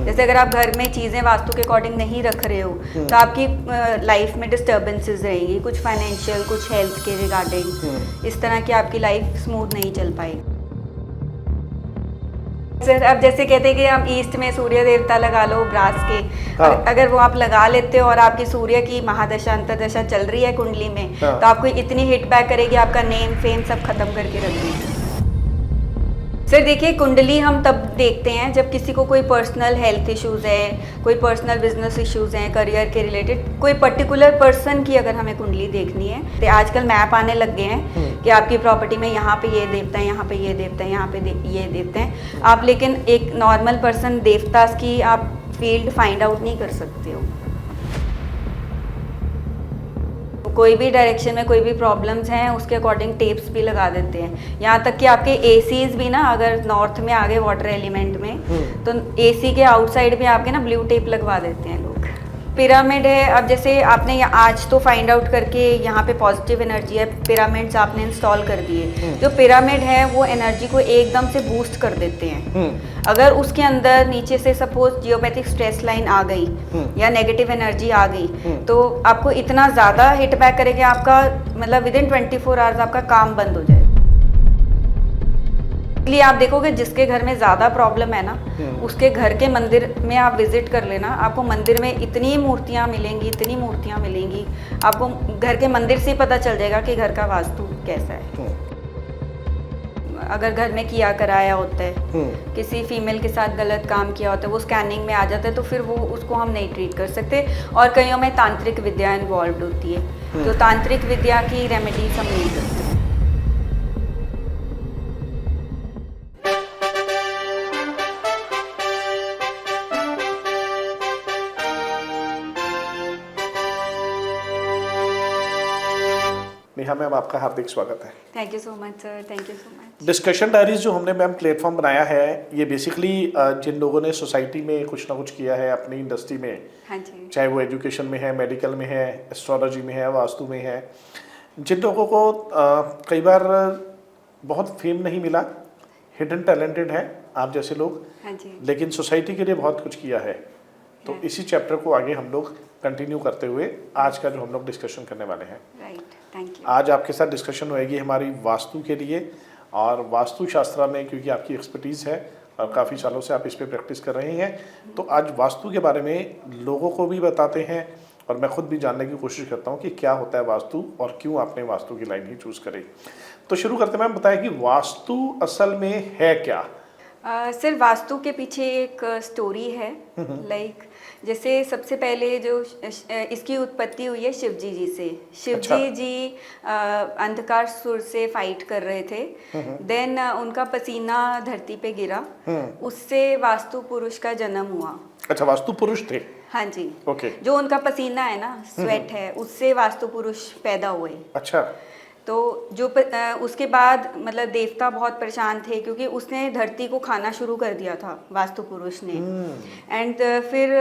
जैसे अगर आप घर में चीज़ें वास्तु के अकॉर्डिंग नहीं रख रहे हो तो आपकी लाइफ में डिस्टर्बेंसेस रहेंगी, कुछ फाइनेंशियल, कुछ हेल्थ के रिगार्डिंग, इस तरह की आपकी लाइफ स्मूथ नहीं चल पाएगी। सर अब जैसे कहते हैं कि हम ईस्ट में सूर्य देवता लगा लो ब्रास के, हाँ। अगर वो आप लगा लेते हो और आपकी सूर्य की महादशा अंतर्दशा चल रही है कुंडली में, हाँ। तो आपको इतनी हिट बैक करेगी, आपका नेम फेम सब खत्म करके रख देगी। सर देखिए, कुंडली हम तब देखते हैं जब किसी को कोई पर्सनल हेल्थ इश्यूज़ है, कोई पर्सनल बिजनेस इश्यूज़ हैं, करियर के रिलेटेड, कोई पर्टिकुलर पर्सन की अगर हमें कुंडली देखनी है तो आजकल मैप आने लग गए हैं कि आपकी प्रॉपर्टी में यहाँ पे ये देवता है, यहाँ पे ये देवता है, यहाँ पे ये देवता है आप, लेकिन एक नॉर्मल पर्सन देवता की आप फील्ड फाइंड आउट नहीं कर सकते हो। कोई भी डायरेक्शन में कोई भी प्रॉब्लम्स हैं उसके अकॉर्डिंग टेप्स भी लगा देते हैं, यहाँ तक कि आपके एसीज भी ना, अगर नॉर्थ में आ गए वाटर एलिमेंट में तो एसी के आउटसाइड भी आपके ना ब्लू टेप लगवा देते हैं लोग। पिरामिड है, अब जैसे आपने आज तो फाइंड आउट करके यहाँ पे पॉजिटिव एनर्जी है, पिरामिड्स आपने इंस्टॉल कर दिए, जो पिरामिड है वो एनर्जी को एकदम से बूस्ट कर देते हैं। अगर उसके अंदर नीचे से सपोज जियोपैथिक स्ट्रेस लाइन आ गई या नेगेटिव एनर्जी आ गई तो आपको इतना ज़्यादा हिट बैक करेगा, आपका मतलब विद इन 24 आवर्स आपका काम बंद हो जाएगा। इसलिए आप देखोगे जिसके घर में ज़्यादा प्रॉब्लम है ना, उसके घर के मंदिर में आप विजिट कर लेना, आपको मंदिर में इतनी मूर्तियाँ मिलेंगी, इतनी मूर्तियाँ मिलेंगी, आपको घर के मंदिर से ही पता चल जाएगा कि घर का वास्तु कैसा है। अगर घर में किया कराया होता है, किसी फीमेल के साथ गलत काम किया होता है, वो स्कैनिंग में आ जाता है, तो फिर वो उसको हम नहीं ट्रीट कर सकते। और कईयों में तांत्रिक विद्या इन्वॉल्व होती है, तो तांत्रिक विद्या की रेमेडीज हम नहीं करते। नेहा मैम, आपका हार्दिक स्वागत है। Thank you so much sir, thank you so much. Discussion diaries जो हमने मैम प्लेटफॉर्म बनाया है, ये बेसिकली जिन लोगों ने सोसाइटी में कुछ ना कुछ किया है अपनी इंडस्ट्री में, हाँ जी, चाहे वो एजुकेशन में है, मेडिकल में है, एस्ट्रोलॉजी में है, वास्तु में है, जिन लोगों को कई बार बहुत फेम नहीं मिला, हिडन टैलेंटेड है आप जैसे लोग, हाँ जी, लेकिन सोसाइटी के लिए बहुत कुछ किया है, तो इसी चैप्टर को आगे हम लोग कंटिन्यू करते हुए आज का जो हम लोग डिस्कशन करने वाले हैं। Right, thank you. आज आपके साथ डिस्कशन होएगी हमारी वास्तु के लिए, और वास्तु शास्त्र में क्योंकि आपकी एक्सपर्टीज़ है और काफ़ी सालों से आप इस पर प्रैक्टिस कर रहे हैं, तो आज वास्तु के बारे में लोगों को भी बताते हैं और मैं खुद भी जानने की कोशिश करता हूँ कि क्या होता है वास्तु और क्यों आपने वास्तु की लाइन ही चूज़ करी। तो शुरू करते मैम, बताएं कि वास्तु असल में है क्या? सर वास्तु के पीछे एक स्टोरी है। लाइक जैसे सबसे पहले जो इसकी उत्पत्ति हुई है शिवजी जी से। शिवजी जी अंधकार सुर से फाइट कर रहे थे, देन उनका पसीना धरती पे गिरा, उससे वास्तु पुरुष का जन्म हुआ। अच्छा, वास्तु पुरुष थे? हाँ जी, ओके। जो उनका पसीना है ना, स्वेट है, उससे वास्तु पुरुष पैदा हुए। अच्छा। तो जो उसके बाद मतलब देवता बहुत परेशान थे क्योंकि उसने धरती को खाना शुरू कर दिया था वास्तु पुरुष ने। एंड फिर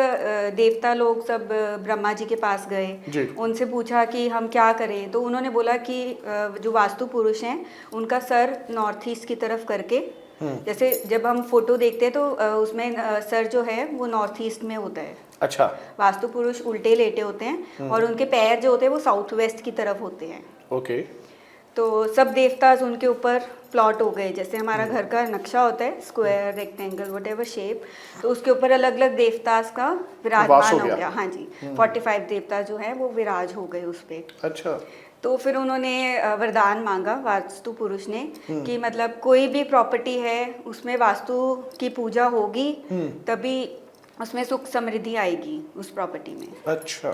देवता लोग सब ब्रह्मा जी के पास गए, उनसे पूछा कि हम क्या करें, तो उन्होंने बोला कि जो वास्तु पुरुष हैं उनका सर नॉर्थ ईस्ट की तरफ करके, जैसे जब हम फोटो देखते हैं तो उसमें सर जो है वो नॉर्थ ईस्ट में होता है। अच्छा। वास्तु पुरुष उल्टे लेटे होते हैं और उनके पैर जो होते हैं वो साउथ वेस्ट की तरफ होते हैं। ओके। तो सब देवताज उनके ऊपर प्लॉट हो गए, जैसे हमारा घर का नक्शा होता है, स्क्वायर, रेक्टेंगल, व्हाटएवर शेप, तो उसके ऊपर अलग अलग देवताज का विराजमान हो गया। हाँ जी, 45 देवता जो है वो विराज हो गए उस पे। अच्छा। तो फिर उन्होंने वरदान मांगा वास्तु पुरुष ने कि मतलब कोई भी प्रॉपर्टी है उसमें वास्तु की पूजा होगी तभी उसमें सुख समृद्धि आएगी उस प्रॉपर्टी में। अच्छा,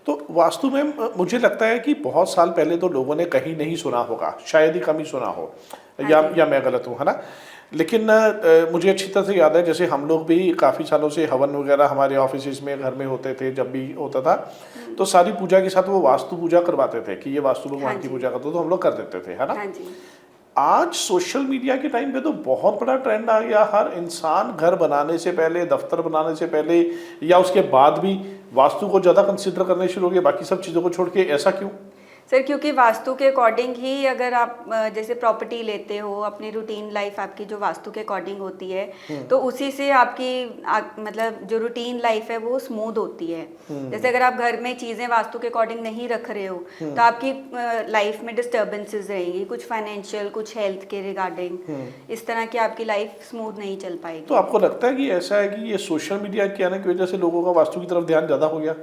तो वास्तु में मुझे लगता है कि बहुत साल पहले तो लोगों ने कहीं नहीं सुना होगा, शायद ही कम ही सुना हो, या मैं गलत हूँ, है ना? लेकिन मुझे अच्छी तरह से याद है, जैसे हम लोग भी काफ़ी सालों से हवन वगैरह हमारे ऑफिस में, घर में होते थे, जब भी होता था तो सारी पूजा के साथ वो वास्तु पूजा करवाते थे कि ये वास्तु भगवान की पूजा करते, तो हम लोग कर देते थे, है ना? आज सोशल मीडिया के टाइम पे तो बहुत बड़ा ट्रेंड आ गया, हर इंसान घर बनाने से पहले, दफ्तर बनाने से पहले या उसके बाद भी वास्तु को ज़्यादा कंसिडर करने शुरू हो गए, बाकी सब चीज़ों को छोड़ के। ऐसा क्यों? सर क्योंकि वास्तु के अकॉर्डिंग ही अगर आप जैसे प्रॉपर्टी लेते हो, अपनी रूटीन लाइफ आपकी जो वास्तु के अकॉर्डिंग होती है, तो उसी से आपकी मतलब जो रूटीन लाइफ है वो स्मूथ होती है। जैसे अगर आप घर में चीज़ें वास्तु के अकॉर्डिंग नहीं रख रहे हो तो आपकी लाइफ में डिस्टर्बेंसेस रहेंगी, कुछ फाइनेंशियल, कुछ हेल्थ के रिगार्डिंग, इस तरह की आपकी लाइफ स्मूथ नहीं चल पाएगी। तो आपको लगता है कि ऐसा है कि ये सोशल मीडिया के आने की वजह से लोगों का वास्तु की तरफ ध्यान ज़्यादा हो गया?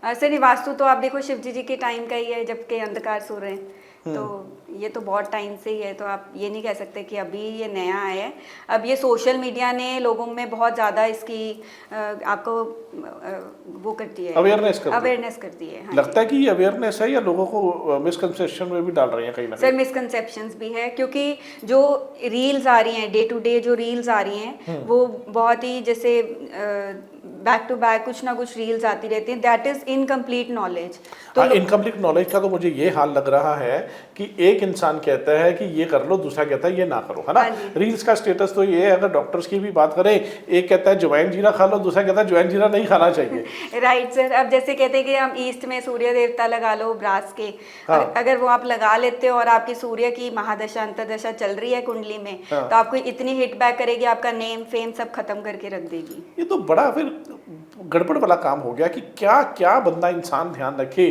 सर ये वास्तु तो आप देखो शिव जी के टाइम का ही है, जबकि अंधकार सो रहे हैं, तो ये तो बहुत टाइम से ही है, तो आप ये नहीं कह सकते कि अभी ये नया आया है। अब ये सोशल मीडिया ने लोगों में बहुत ज़्यादा इसकी आपको वो करती है, अवेयरनेस करती है। हाँ, लगता है कि ये अवेयरनेस है या लोगों को मिसकंसेप्शन में भी डाल रही है कहीं ना कहीं? सर मिसकंसेप्शंस भी है, क्योंकि जो रील्स आ रही हैं डे टू डे, जो रील्स आ रही हैं वो बहुत ही जैसे बैक टू बैक कुछ ना कुछ रील्स आती रहती हैं, दैट इज इनकम्प्लीट नॉलेज। तो इनकम्प्लीट नॉलेज का तो मुझे ये हाल लग रहा है कि एक इंसान कहता है कि ये कर लो, दूसरा कहता है ये ना करो, है ना? रील्स का स्टेटस तो ये है, अगर डॉक्टर्स की भी बात करें, एक कहता है ज्वाइन जीरा खा लो, दूसरा कहता है ज्वाइन जीरा नहीं खाना चाहिए। राइट सर, अब जैसे कहते हैं कि हम ईस्ट में सूर्य देवता लगा लो ब्रास के, अगर वो आप लगा लेते हो और आपकी सूर्य की महादशा अंतरदशा चल रही है कुंडली में, तो आपको इतनी हिट बैक करेगी, आपका नेम फेम सब खत्म करके रख देगी। ये तो बड़ा फिर गड़बड़ वाला काम हो गया कि क्या क्या बंदा इंसान ध्यान रखे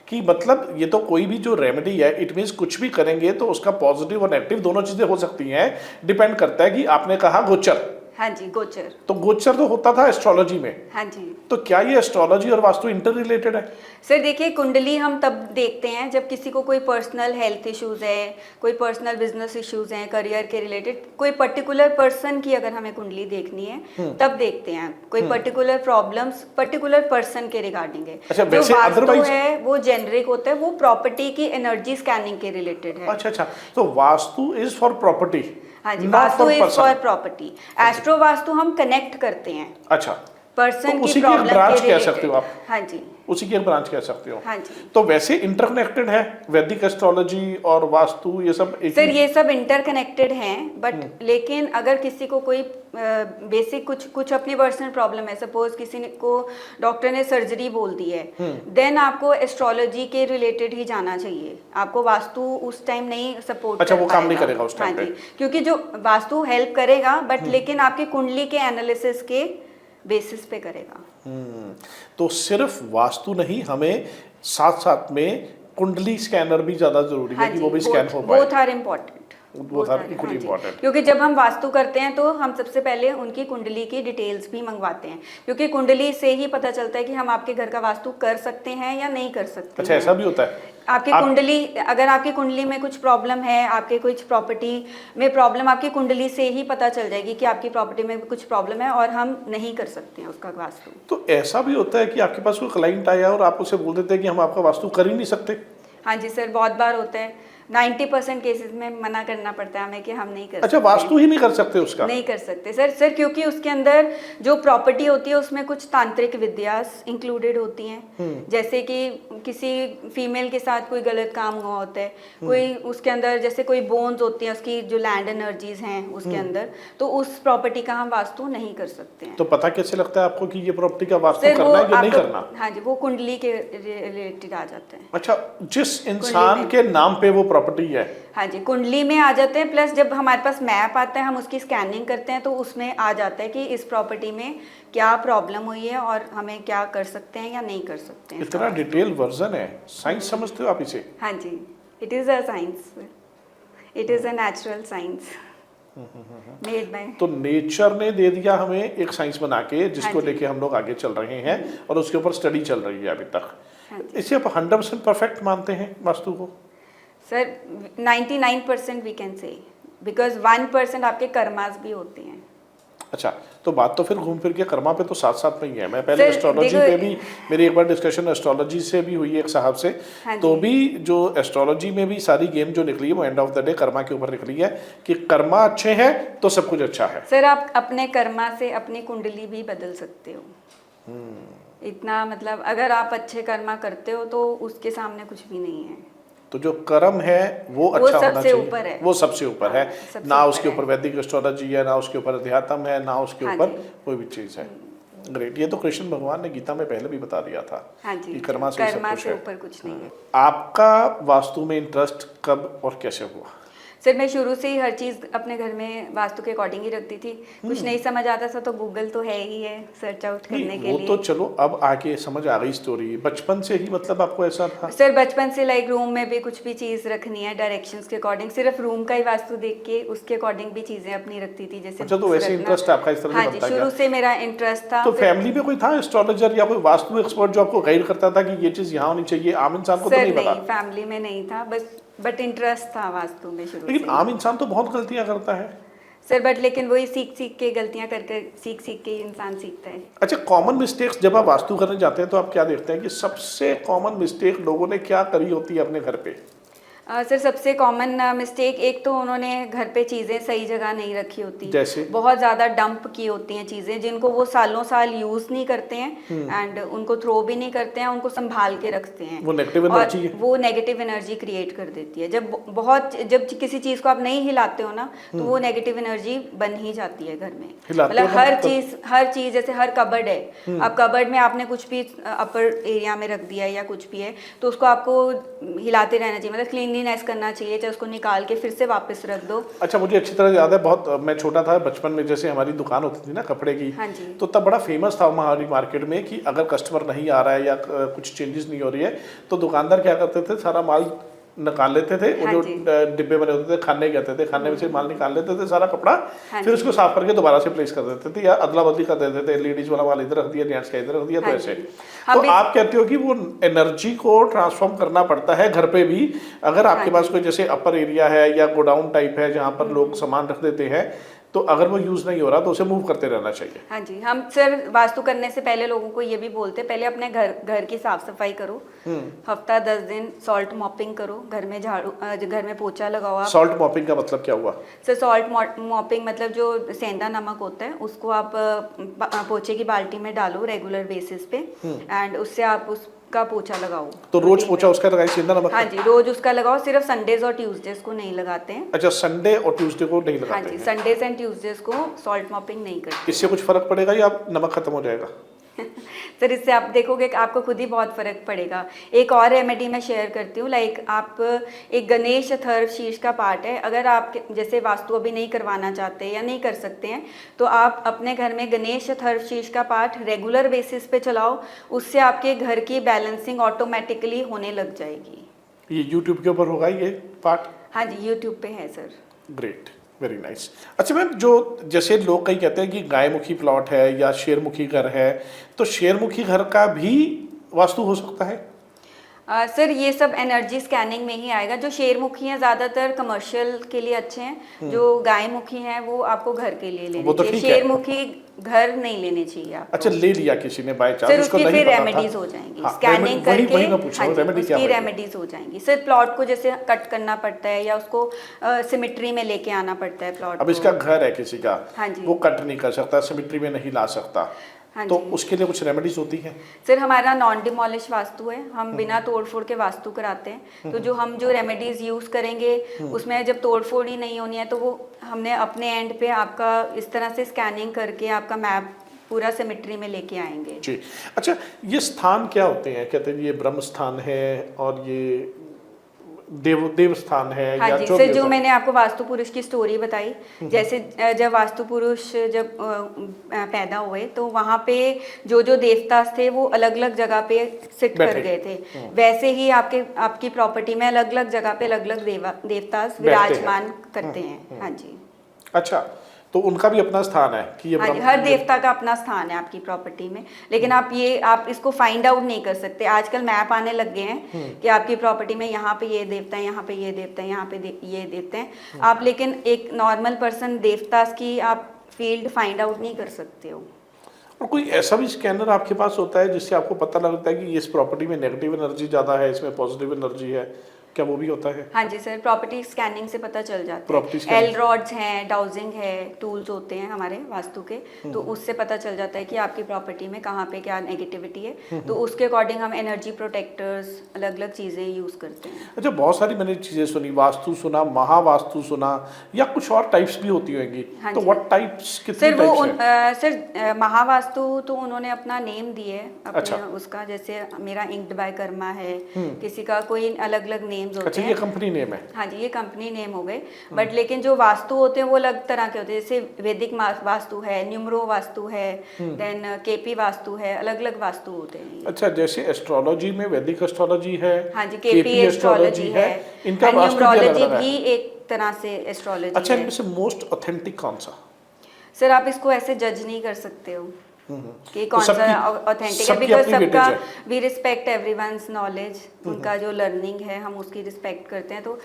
कि मतलब ये तो कोई भी जो रेमेडी है, इट मीन्स कुछ भी करेंगे तो उसका पॉजिटिव और नेगेटिव दोनों चीजें हो सकती हैं। डिपेंड करता है कि आपने कहा गोचर, हाँ जी गोचर, तो गोचर तो होता था एस्ट्रोलॉजी में, हाँ जी, तो क्या ये एस्ट्रोलॉजी और वास्तु इंटर रिलेटेड है? सर देखिए कुंडली हम तब देखते हैं जब किसी को कोई पर्सनल हेल्थ इश्यूज है, कोई पर्सनल बिजनेस इश्यूज हैं, करियर के रिलेटेड, कोई पर्टिकुलर पर्सन की अगर हमें कुंडली देखनी है तब देखते हैं। कोई पर्टिकुलर प्रॉब्लम्स पर्टिकुलर पर्सन के रिगार्डिंग है। अच्छा, जो वास्तु है वो जेनरिक होता है, वो प्रॉपर्टी की एनर्जी स्कैनिंग के रिलेटेड है। अच्छा, तो वास्तु इज फॉर प्रॉपर्टी? हाँ जी, vastu is for property. Astro vastu हम कनेक्ट करते हैं अच्छा पर्सन तो की प्रॉब्लम के ब्रांच कह रिलेटेड। सकते हो आप? हाँ जी, उसी की एक ब्रांच कह सकते हो। हाँ जी। तो वैसे इंटरकनेक्टेड है वैदिक एस्ट्रोलॉजी और वास्तु, ये सब एक सर ये सब इंटरकनेक्टेड हैं, बट लेकिन अगर किसी को कोई बेसिक कुछ अपनी पर्सनल प्रॉब्लम है, सपोज किसी को डॉक्टर ने सर्जरी बोल दी है, देन आपको एस्ट्रोलॉजी के रिलेटेड ही जाना चाहिए। आपको वास्तु उस टाइम नहीं सपोर्ट अच्छा, वो काम नहीं करेगा उस टाइम पे। क्योंकि जो वास्तु हेल्प करेगा, बट लेकिन आपकी कुंडली के एनालिसिस के बेसिस पे करेगा। तो सिर्फ वास्तु नहीं, हमें साथ साथ में कुंडली स्कैनर भी ज्यादा जरूरी है कि वो भी स्कैन हो पाए। बोथ आर इम्पोर्टेंट, क्योंकि जब हम वास्तु करते हैं तो हम सबसे पहले उनकी कुंडली की डिटेल्स भी मंगवाते हैं, क्योंकि कुंडली से ही पता चलता है कि हम आपके घर का वास्तु कर सकते हैं या नहीं कर सकते। अच्छा, ऐसा भी होता है? आपकी कुंडली, अगर आपकी कुंडली में कुछ प्रॉब्लम है, आपके कुछ प्रॉपर्टी में प्रॉब्लम, आपकी कुंडली से ही पता चल जाएगी कि आपकी प्रॉपर्टी में कुछ प्रॉब्लम है और हम नहीं कर सकते हैं उसका वास्तु। तो ऐसा भी होता है कि आपके पास कोई क्लाइंट आया और आप उसे बोल देते हैं कि हम आपका वास्तु कर ही नहीं सकते? हाँ जी सर, बहुत बार होता है। 90% केसेस में मना करना पड़ता है हमें कि हम नहीं कर सकते। अच्छा, वास्तु ही नहीं कर सकते उसका? नहीं कर सकते सर, क्योंकि उसके अंदर जो प्रॉपर्टी होती है उसमें कुछ तांत्रिक विद्यास इंक्लूडेड होती हैं। जैसे कि किसी फीमेल के साथ कोई गलत काम हुआ होता है, कोई उसके अंदर जैसे कोई बोन्स होती हैं, उसकी जो लैंड एनर्जीज हैं उसके अंदर, तो उस प्रॉपर्टी का हम वास्तु नहीं कर सकते हैं। तो पता कैसे लगता है आपको कि ये प्रॉपर्टी का वास्तु करना है या नहीं करना? हाँ जी, वो कुंडली के रिलेटेड आ जाते हैं। अच्छा, जिस इंसान के नाम पे वो प्रॉपर्टी है, हाँ जी, कुंडली में आ जाते हैं। प्लस जब हमारे पास मैप आता है, हम उसकी स्कैनिंग करते हैं, तो उसमें आ जाता है कि इस प्रॉपर्टी में क्या प्रॉब्लम हुई है और हमें क्या कर सकते हैं या नहीं कर सकते हैं। इतना डिटेल वर्जन है, साइंस समझते हो आप इसे? हाँ जी, it is a science, it is a natural science made by. तो नेचर ने दे दिया हमें एक साइंस बना के, जिसको लेके हम लोग आगे चल रहे हैं और उसके ऊपर स्टडी चल रही है अभी तक। इसे आप 100% परफेक्ट मानते हैं वास्तु को? Sir 99% we can say, because 1% आपके कर्मास भी होते हैं। अच्छा, तो बात तो फिर घूम फिर के कर्मा पे तो साथ साथ में ही है। मैं पहले एस्ट्रोलॉजी पे भी, मेरी एक बार डिस्कशन एस्ट्रोलॉजी से भी हुई है एक साहब से, तो भी जो एस्ट्रोलॉजी में भी सारी गेम जो निकली है वो end of the day Karma के ऊपर निकली है कि कर्मा अच्छे हैं तो सब कुछ अच्छा है। सर आप अपने कर्मा से अपनी कुंडली भी बदल सकते हो। इतना मतलब अगर आप अच्छे कर्मा करते हो तो उसके सामने कुछ भी नहीं है। तो जो कर्म है वो अच्छा होना चाहिए, ऊपर है, वो सबसे ऊपर है, ना उसके ऊपर वैदिक एस्ट्रोलॉजी है, ना उसके ऊपर अध्यात्म है, ना उसके ऊपर कोई भी चीज़ है। ग्रेट। ये तो कृष्ण भगवान ने गीता में पहले भी बता दिया था हाँ जी, कि कर्मा से सब कर्मा कुछ से है। ऊपर कुछ नहीं है। आपका वास्तु में इंटरेस्ट कब और कैसे हुआ? सर मैं शुरू से ही हर चीज़ अपने घर में वास्तु के अकॉर्डिंग ही रखती थी। कुछ नहीं समझ आता था तो गूगल तो है ही है सर्च आउट करने नहीं, के वो लिए। तो चलो अब आके समझ आ गई स्टोरी। बचपन से ही मतलब आपको ऐसा था? सर बचपन से लाइक रूम में भी कुछ भी चीज़ रखनी है डायरेक्शंस के अकॉर्डिंग, सिर्फ रूम का ही वास्तु देख के उसके अकॉर्डिंग भी चीज़ें अपनी रखती थी, जैसे अच्छा, तो books वैसे रखना। इंटरेस्ट आपका इस तरह से हाँ जी, बनता शुरू गया। से मेरा इंटरेस्ट था। तो फिर- फैमिली में कोई था एस्ट्रोलॉजर या कोई वास्तु एक्सपर्ट जो आपको गाइड करता था कि ये चीज यहाँ होनी चाहिए? आम इंसान को तो सर नहीं पता। नहीं, फैमिली में नहीं था, बट इंटरेस्ट था वास्तु में शुरू लेकिन से। आम इंसान तो बहुत गलतियां करता है। सर बट लेकिन वही सीख सीख के गलतियां कर कर सीख सीख के इंसान सीखता है। अच्छा, कॉमन मिस्टेक्स जब आप वास्तु करने जाते हैं तो आप क्या देखते हैं कि सबसे कॉमन मिस्टेक लोगों ने क्या करी होती है अपने घर पे? सर सबसे कॉमन मिस्टेक, एक तो उन्होंने घर पे चीज़ें सही जगह नहीं रखी होती, जैसे? बहुत ज़्यादा डंप की होती हैं चीज़ें जिनको वो सालों साल यूज़ नहीं करते हैं एंड उनको थ्रो भी नहीं करते हैं, उनको संभाल के रखते हैं। वो नेगेटिव और एनर्जी है। वो नेगेटिव एनर्जी क्रिएट कर देती है। जब किसी चीज़ को आप नहीं हिलाते हो ना तो वो नेगेटिव एनर्जी बन ही जाती है घर में। हिलाते मतलब हो हर चीज़ जैसे हर कबर्ड है, अब कबर्ड में आपने कुछ भी अपर एरिया में रख दिया या कुछ भी है तो उसको आपको हिलाते रहना चाहिए, मतलब क्लीनलीनेस करना चाहिए, चाहे उसको निकाल के फिर से वापस रख दो। अच्छा, मुझे अच्छी तरह याद है, बहुत मैं छोटा था बचपन में, जैसे हमारी दुकान होती थी ना कपड़े की, हाँ जी। तो तब बड़ा फेमस था हमारी मार्केट में कि अगर कस्टमर नहीं आ रहा है या कुछ चेंजेस नहीं हो रही है तो दुकानदार क्या करते थे, सारा माल निकाल लेते थे। वो हाँ जो जी। डिब्बे बने होते थे, खाने कहते थे, खाने में से माल निकाल लेते थे सारा कपड़ा, हाँ फिर जी। उसको साफ करके दोबारा से प्लेस कर देते थे या अदला बदली कर देते थे। लेडीज वाला माल इधर रख दिया, जेंट्स का इधर रख दिया, तो हाँ ऐसे। जी। तो हम आप कहते हो कि वो एनर्जी को ट्रांसफॉर्म करना पड़ता है घर पे भी। अगर आपके हाँ पास कोई जैसे अपर एरिया है या गोडाउन टाइप है जहाँ पर लोग सामान रख देते हैं, तो अगर वो यूज नहीं हो रहा तो उसे मूव करते रहना चाहिए। हाँ जी, हम सर वास्तु करने से पहले लोगों को ये भी बोलते हैं, पहले अपने घर की साफ सफाई करो, हफ्ता 10 दिन सॉल्ट मॉपिंग करो, घर में घर में पोछा लगाओ आप। सॉल्ट मॉपिंग का मतलब क्या हुआ? सर सॉल्ट मॉपिंग मतलब जो सेंधा नमक होता है उसको आप पोछे की बाल्टी में डालो रेगुलर बेसिस पे एंड उससे आप उसका पोछा लगाओ। तो रोज पोछा उसका लगाए सेंधा नमक? हाँ जी, रोज उसका लगाओ, सिर्फ संडेज और ट्यूसडेज को नहीं लगाते हैं। अच्छा, संडे और ट्यूसडे को नहीं हाँ लगाते जी, हैं। संडेज एंड ट्यूसडेज को सॉल्ट मॉपिंग नहीं करते। इससे कुछ फर्क पड़ेगा या नमक खत्म हो जाएगा? सर इससे आप देखोगे कि आपको खुद ही बहुत फर्क पड़ेगा। एक और रेमेडी मैं शेयर करती हूँ, लाइक आप एक गणेश अथर्व शीर्ष का पाठ है, अगर आप जैसे वास्तु अभी नहीं करवाना चाहते या नहीं कर सकते हैं तो आप अपने घर में गणेश अथर्व शीर्ष का पाठ रेगुलर बेसिस पे चलाओ, उससे आपके घर की बैलेंसिंग ऑटोमेटिकली होने लग जाएगी। ये यूट्यूब के ऊपर होगा ये पाठ? हाँ जी, यूट्यूब पे है सर। Great, very nice. अच्छा मैम, जो जैसे लोग कई कहते हैं कि गायमुखी प्लॉट है या शेरमुखी घर है, तो शेरमुखी घर का भी वास्तु हो सकता है? सर ये सब एनर्जी स्कैनिंग में ही आएगा। जो शेरमुखी हैं ज़्यादातर कमर्शियल के लिए अच्छे हैं, जो गायमुखी हैं वो आपको घर के लिए लेने वो तो चाहिए। ठीक है। शेरमुखी घर नहीं लेने चाहिए आपको। अच्छा, ले लिया किसी ने बाय चांस, सर उसको उसकी नहीं फिर पता रेमेडीज था। हो जाएंगी, हाँ, स्कैनिंग वही करके। मैं पूछ रहा हूँ, हाँ जी, रेमेडी क्या उसकी होगी? रेमेडीज हो जाएंगी। सर प्लॉट को जैसे कट करना पड़ता है या उसको सिमेट्री में लेके आना पड़ता है प्लॉट अब को। इसका घर है किसी का, हाँ जी। वो कट नहीं कर सकता, सिमेट्री में नहीं ला सकता, हाँ तो जी। उसके लिए कुछ रेमेडीज होती हैं? सर हमारा नॉन डिमोलिश वास्तु है, हम बिना तोड़फोड़ के वास्तु कराते हैं। तो जो हम जो रेमेडीज यूज़ करेंगे उसमें जब तोड़फोड़ ही नहीं होनी है तो वो हमने अपने एंड पे आपका इस तरह से स्कैनिंग करके आपका मैप पूरा सिमेट्री में लेके आएंगे। जी। अच्छा, ये स्थान क्या होते हैं? कहते हैं ये ब्रह्म स्थान है और ये देव स्थान है, हाँ या जी जो सर, भी जो होता है? मैंने आपको वास्तु पुरुष की स्टोरी बताई, जैसे जब वास्तु पुरुष जब पैदा हुए तो वहाँ पे जो जो देवतास थे वो अलग अलग जगह पे सिट कर बैठे। गए थे। वैसे ही आपकी प्रॉपर्टी में अलग अलग जगह पे अलग अलग देवतास बैठते हैं। विराजमान करते हैं। हाँ जी। अच्छा, तो उनका भी अपना स्थान है कि ये हाँ जी, हर देवता का अपना स्थान है आपकी प्रॉपर्टी में, लेकिन आप इसको फाइंड आउट नहीं कर सकते। आजकल मैप आने लग गए हैं कि आपकी प्रॉपर्टी में यहाँ पे ये देवता है, यहाँ पे ये देवता है, यहाँ पे ये देवता है आप, लेकिन एक नॉर्मल पर्सन देवता की आप फील्ड फाइंड आउट नहीं कर सकते हो। और कोई ऐसा भी स्कैनर आपके पास होता है जिससे आपको पता लगता है कि इस प्रॉपर्टी में नेगेटिव एनर्जी ज़्यादा है, इसमें पॉजिटिव एनर्जी है? क्या वो भी होता है? हाँ जी सर, प्रॉपर्टी स्कैनिंग से पता चल जाता Property है। scanning। एल रॉड्स हैं, डाउजिंग है, टूल्स होते हैं हमारे वास्तु के, तो उससे पता चल जाता है कि आपकी प्रॉपर्टी में कहाँ पे क्या नेगेटिविटी है, तो उसके अकॉर्डिंग हम एनर्जी प्रोटेक्टर्स अलग अलग चीज़ें यूज़ करते हैं। अच्छा, बहुत सारी मैंने चीज़ें सुनी, वास्तु सुना, महावास्तु सुना, या कुछ और टाइप्स भी होती होंगी। हाँ तो जी। व्हाट टाइप्स, कितनी सर वो टाइप्स हैं? सर महावास्तु तो उन्होंने अपना नेम दिए है अपने अच्छा। उसका, जैसे मेरा इंक्ड बाय कर्मा है, किसी का कोई अलग अलग नेम्स होते अच्छा, हैं। ये कंपनी नेम है? हाँ जी, ये कंपनी नेम हो गए, बट लेकिन जो वास्तु होते हैं वो अलग तरह के होते हैं, जैसे वैदिक वास्तु है, न्यूमरो वास्तु है, देन केपी वास्तु है, अलग अलग वास्तु होते हैं ये। अच्छा, जैसे एस्ट्रोलॉजी में वैदिक एस्ट्रोलॉजी है, हाँ जी, केपी एस्ट्रोलॉजी है, इनका वास्तु भी अलग न्यूमरोलॉजी अलग भी है। एक तरह से एस्ट्रोलॉजी अच्छा, है। इनमें से मोस्ट ऑथेंटिक कौन सा? सर आप इसको ऐसे जज नहीं कर सकते हो कि कौन सा ऑथेंटिक है, सबकी बिकॉज अपनी सबका weightage है। वी रिस्पेक्ट एवरीवनस नॉलेज, उनका जो लर्निंग है हम उसकी रिस्पेक्ट करते हैं, तो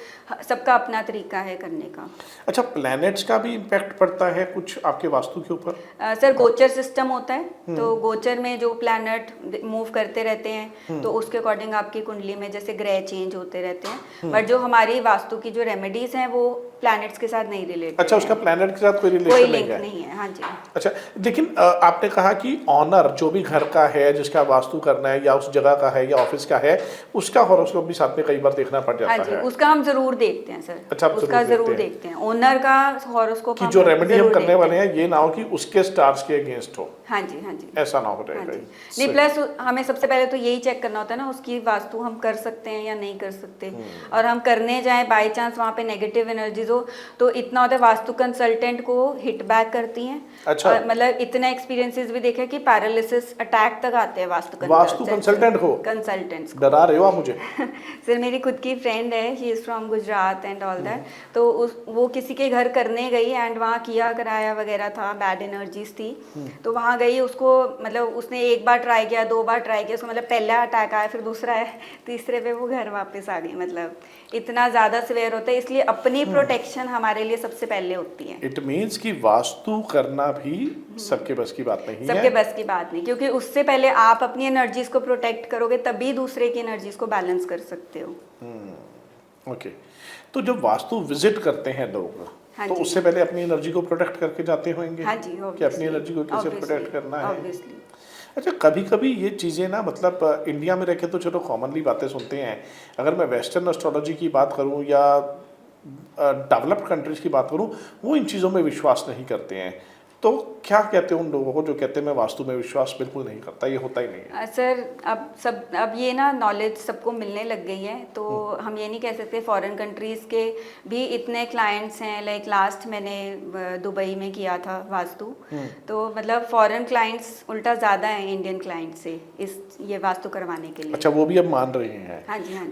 सबका अपना तरीका है करने का। अच्छा, प्लैनेट्स का भी इम्पैक्ट पड़ता है कुछ आपके वास्तु के ऊपर? सर गोचर सिस्टम होता है, तो गोचर में जो प्लैनेट मूव करते रहते हैं, तो उसके अकॉर्डिंग आपकी कुंडली में जैसे ग्रह चेंज होते रहते हैं, बट जो हमारी वास्तु की जो रेमेडीज हैं वो प्लैनेट्स के साथ नहीं रिलेटेड। अच्छा, उसका प्लैनेट के साथ कोई कोई रिलेशन लिंक नहीं है? नहीं है। हाँ जी। अच्छा, लेकिन आपने कहा कि ऑनर जो भी घर का है, जिसका वास्तु करना है, या उस जगह का है या ऑफिस का है, उसका हॉरोस्कोप भी साथ में कई बार देखना पड़ जाता हाँ जी, है। उसका हम जरूर देखते हैं सर। अच्छा, आप उसका जरूर जरूर देखते हैं। देखते हैं। ओनर का हॉरोस्कोप कि जो रेमेडी हम करने वाले हैं ये ना हो कि उसके स्टार्स के अगेंस्ट हो। हाँ जी, हाँ जी, ऐसा ना हो हाँ रहेगा। जी। नहीं, प्लस हमें सबसे पहले तो यही चेक करना होता है ना, उसकी वास्तु हम कर सकते हैं या नहीं कर सकते, और हम करने जाएं बाय चांस वहाँ पे नेगेटिव एनर्जीज हो, तो इतना होता है वास्तु कंसल्टेंट को हिट बैक करती हैं। अच्छा। और मतलब इतने एक्सपीरियंसेस भी देखे कि पैरालिसिस अटैक तक आते हैं वास्तु कंसल्टेंट को? कंसल्टेंट्स डरा रहे हो आप मुझे? सर मेरी खुद की फ्रेंड है, she is from Gujarat and all that, तो वो किसी के घर करने गई एंड वहाँ किया कराया वगैरह था, बैड एनर्जीज थी, तो वहाँ गई, उसको मतलब उसने एक बार ट्राई किया, 2 बार ट्राई किया, उसको मतलब पहला अटैक आया, फिर दूसरा है, तीसरे पे वो घर वापस आ गई। मतलब इतना ज़्यादा सिवियर होता है, इसलिए अपनी प्रोटेक्शन हमारे लिए सबसे पहले होती है। इट मीन्स कि वास्तु करना भी सबके बस की बात नहीं है। सबके बस की बात नहीं, क्योंकि उससे पहले आप अपनी एनर्जीज को प्रोटेक्ट करोगे तभी दूसरे की एनर्जीज को बैलेंस कर सकते हो। ओके, तो जब वास्तु विजिट करते हैं लोग, हाँ तो जी। उससे पहले अपनी एनर्जी को प्रोटेक्ट करके जाते होंगे। हाँ जी, कि अपनी एनर्जी को कैसे प्रोटेक्ट करना है। ऑब्वियसली। अच्छा, कभी कभी ये चीज़ें ना, मतलब इंडिया में रह के तो चलो कॉमनली बातें सुनते हैं, अगर मैं वेस्टर्न एस्ट्रोलॉजी की बात करूं या डेवलप्ड कंट्रीज की बात करूं, वो इन चीज़ों में विश्वास नहीं करते हैं। तो क्या कहते हैं उन लोगों को जो कहते हैं मैं वास्तु में विश्वास बिल्कुल नहीं करता, ये होता ही नहीं है? सर अब ये ना नॉलेज सबको मिलने लग गई है, तो हम ये नहीं कह सकते। फॉरेन कंट्रीज़ के भी इतने क्लाइंट्स हैं, लाइक लास्ट मैंने दुबई में किया था वास्तु, तो मतलब फॉरेन क्लाइंट्स उल्टा ज़्यादा हैं इंडियन क्लाइंट से ये वास्तु करवाने के लिए। अच्छा, वो भी अब मान रहे हैं? हाँ जी, हाँ जी।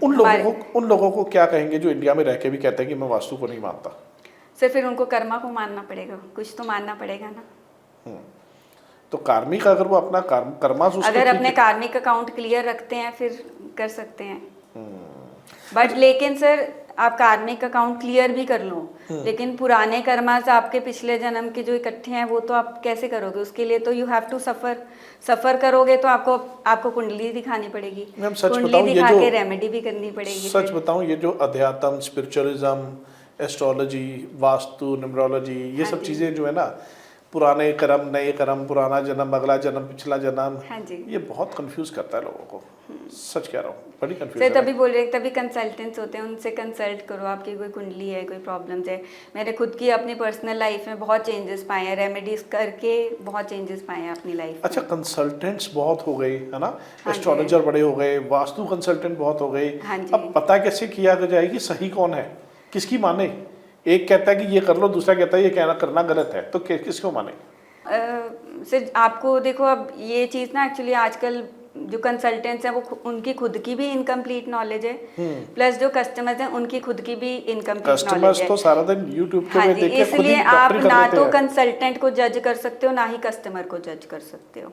उन लोगों को क्या कहेंगे जो इंडिया में रह के भी कहते हैं कि मैं वास्तु को नहीं मानता? सर फिर उनको कर्मा को मानना पड़ेगा, कुछ तो मानना पड़ेगा ना। तो कार्मिक, अगर वो अपना कर्मा अगर अपने कार्मिक अकाउंट क्लियर रखते हैं फिर कर सकते हैं, बट लेकिन सर आप कार्मिक अकाउंट क्लियर भी कर लो, लेकिन पुराने कर्मा से आपके पिछले जन्म के जो इकट्ठे हैं वो तो आप कैसे करोगे? उसके लिए तो यू हैव टू सफर करोगे, तो आपको कुंडली दिखानी पड़ेगी, कुंडली दिखा के रेमेडी भी करनी पड़ेगी। सच बताऊं, ये जो अध्यात्म, स्पिरिचुअलिज्म, एस्ट्रोलॉजी, वास्तु, न्यूमरोलॉजी, ये सब चीज़ें जो है ना, पुराने कर्म, नए कर्म, पुराना जन्म, अगला जन्म, पिछला जन्म, हाँ जी, ये बहुत कंफ्यूज करता है लोगों को। सच कह रहा हूँ, बड़ी कंफ्यूज सर तभी बोल रहे, तभी कंसल्टेंट्स होते हैं, उनसे कंसल्ट करो, आपकी कोई कुंडली है, कोई प्रॉब्लम्स है। मैंने खुद की अपनी पर्सनल लाइफ में बहुत चेंजेस पाए हैं, रेमेडीज करके बहुत चेंजेस पाए हैं अपनी लाइफ में। अच्छा, कंसल्टेंट्स बहुत हो गए है ना, एस्ट्रोलॉजर बड़े हो गए, वास्तु कंसल्टेंट बहुत हो गए। अब पता कैसे किया जाए कि सही कौन है, किसकी माने? एक कहता है कि ये कर लो, दूसरा कहता है ये कहना करना गलत है, तो किसको माने? सर आपको देखो, अब ये चीज़ ना एक्चुअली आजकल जो कंसल्टेंट्स हैं वो उनकी खुद की भी इनकम्प्लीट नॉलेज है, प्लस जो कस्टमर्स हैं उनकी खुद की भी इनकम्प्लीट नॉलेज है। कस्टमर्स तो सारा दिन यूट्यूब पे हाँ देख के खुद ही इसलिए आप डॉक्टरी कर ना लेते तो हैं। कंसल्टेंट को जज कर सकते हो, ना ही कस्टमर को जज कर सकते हो।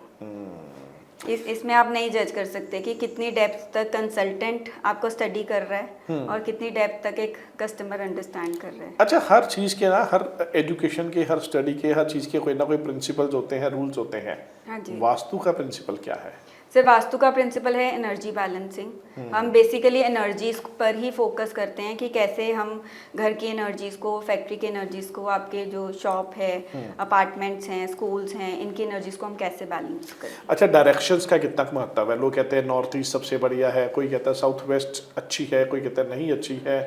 इसमें आप नहीं जज कर सकते कि कितनी डेप्थ तक कंसल्टेंट आपको स्टडी कर रहा है और कितनी डेप्थ तक एक कस्टमर अंडरस्टैंड कर रहा है। अच्छा, हर चीज़ के ना, हर एजुकेशन के, हर स्टडी के, हर चीज़ के कोई ना कोई प्रिंसिपल्स होते हैं, रूल्स होते हैं। हाँ जी। वास्तु का प्रिंसिपल क्या है? सर वास्तु का प्रिंसिपल है एनर्जी बैलेंसिंग। हम बेसिकली एनर्जीज पर ही फोकस करते हैं कि कैसे हम घर की एनर्जीज को, फैक्ट्री की एनर्जीज को, आपके जो शॉप है, अपार्टमेंट्स हैं, स्कूल्स हैं, इनकी एनर्जीज को हम कैसे बैलेंस करें। अच्छा, डायरेक्शंस का कितना महत्व है? लोग कहते हैं नॉर्थ ईस्ट सबसे बढ़िया है, कोई कहता है साउथ वेस्ट अच्छी है, कोई कहता है नहीं अच्छी है।